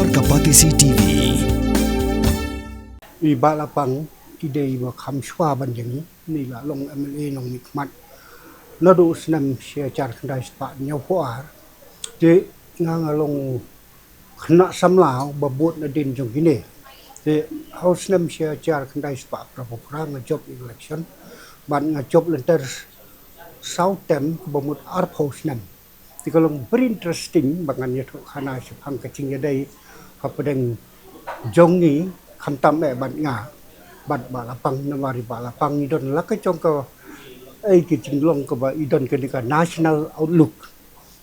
Kapatisi TV. Iba lapang today wa kham shwa ban jang ni la long MLA nong nikmat nadu snam sia char khandai spa nyau huar te ngang along khna samlao babut na din jong gine te house snam sia char khandai spa prapopra nga job election ban nga job lenter south tem bomut arp house nam ti kalong very interesting bangan ya khana sepang kaching ya dai hapadeng jong ni kham tam e ban nga bat balapang namari balapang idon la ka chong ka ai ki jinglong ka ba idon ka nika national outlook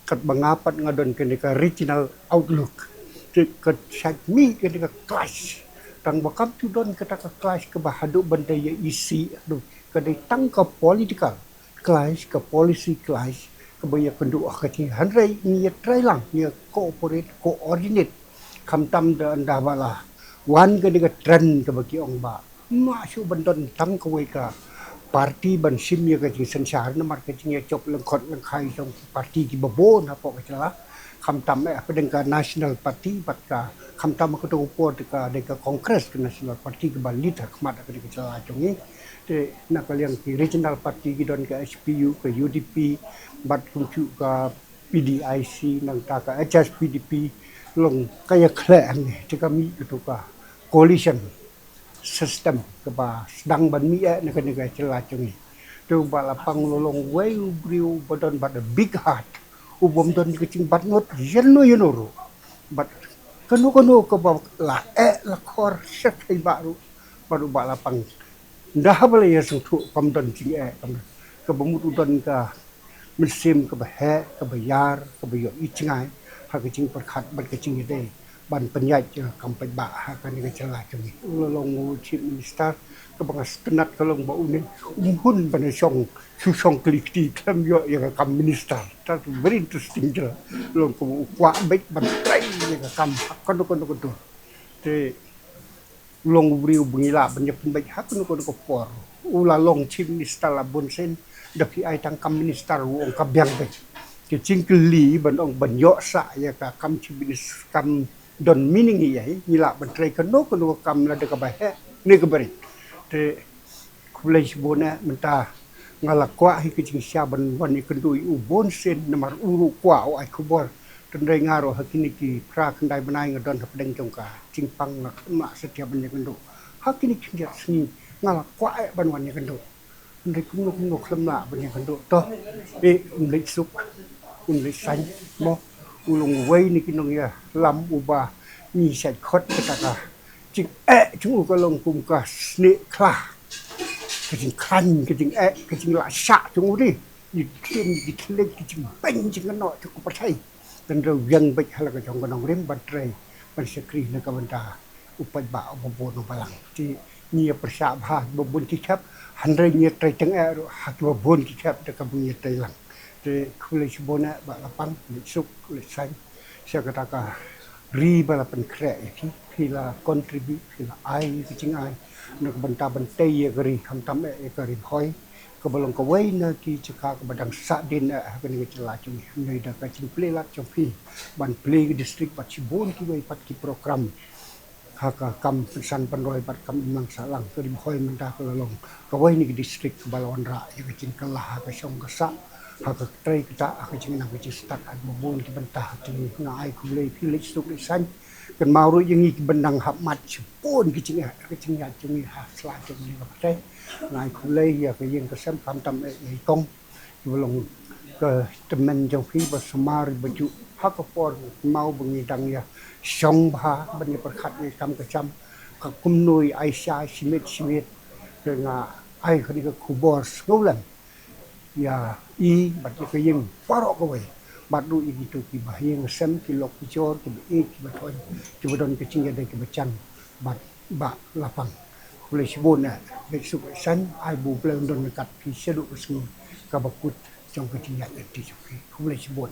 kat bangapat nga don ka nika regional outlook ka sat mi ka nika clash tang bakam tu don ka ta clash ka ba hadu bandai ya isi adu ka dai tang ka political clash ka policy clash ka ba ya pendu ka ti hanrai ni trai lang ni cooperate coordinate kham tam da anda bala wan ka nika trend ka bagi ong ba masuk bandon tang kawai ka parti ban sim ya ka sensar na mar ka ya chop lang khot lang khai trong parti ki babo na po ka chala kham tam apa dengan national party pat ka kham tam ka to po ka de ka congress ka national party ka balit khmat ka de ka chala trong ni te na ka liang ki regional party ki don ka HPU ka UDP bat kum chu ka PDIC nang ta ka HSPDP long kaya klan ni te ka mi ka to ka coalition system keba sedang ban mi na ka nega cela chungi tu bala pang lolong wei briu badon bad big heart ubom don ke cing bat ngot yeno yeno bat kanu ke ba la la khor set ai baru bala pang dah bala ya sutu pam don cing kam ke bamut don ka mesim ke bah ke bayar ke bayo icngai ha ke cing perkhat bat ke cing dei ban penyaj kampai ba kan ni celah kami lolong chief minister ke bangas kenat kalong ba unin hun ban song klik ti kam yo ya kam minister that very interesting je long ko kwa baik ban trai ya kam kon te long briu bungila ban ya baik hak ko por ula long chief minister la bon sen da pi ai tang kam minister wong ka byang baik ke cingkeli ban ong ban yo sa ya ka kam chief minister kam don meaning iya nila bentrai keno kam la de ka bahe ne ka bari te kulai bona menta ngala kwa hi ki jing sya ban wan ni kendu u bon sen namar uru kwa o ai kubor tendai ngaro hakini ki pra kendai benai ngadon pedeng jongka cingpang ma setiap ban kendu hakini kinja sini ngala kwa ban wan ni kendu ndai kunu klemla ban kendu to umlik sup umlik san mo ulung wei ni kinong ya lam uba ni sat khot ka jing chung ko long kum ka sne kla ka jing khan ka jing ka jing la sha chung ri ni kien ni kle ki jing pen jing no chu ko pathai dan ro yang bai hala ka jong nong rem ban trai ban sekri na ka banta upat ba bo no balang ti ni persha bha bo bun ki khap hanre ni trai teng ro ha bo bun ki khap ta ka bu ni trai lang te khule bona ba lapang ni suk le san sia kata ka ri ba lapan kre ki phila contribute phila ai ki ching ai nak banta bantai ye gari kham tam e ka ri phoi ka balong ka wei na ki chaka ka badang sa din ka ni chela chung nei da ka ching play la chung phi ban play district pat chibon ki wei pat ki program ka kam san pandoi pat kam mang salang ka ri phoi menta ka long ka wei ni district balon ra ye ka ching kalah ka song ka sa hak trai kita aku cing nak cing start ad bubun ki bentah cing ngai kulai pilih stuk lisan kan mauru yang ki bendang hap mat pun ki cing ya cing ha sla cing ni ka ngai kulai ya ke yang kesam kam tam ai kong belum ke temen jong phi ba samar baju hak por mau bengi dang ya song ba ban ni perkhat ni kam ke cham ka kum noi aisha simit ke nga ai khani ka khubor ngolan ya bat ke yang parok kowe bat du i gitu ki bahing sem ki lok ki chor ki ki baton ki bodon ke cing de ki bacang bat ba lapang kule sibon na be su san ai bu pleng don kat ki sedu usni ka bakut trong ke cing ya ti kule sibon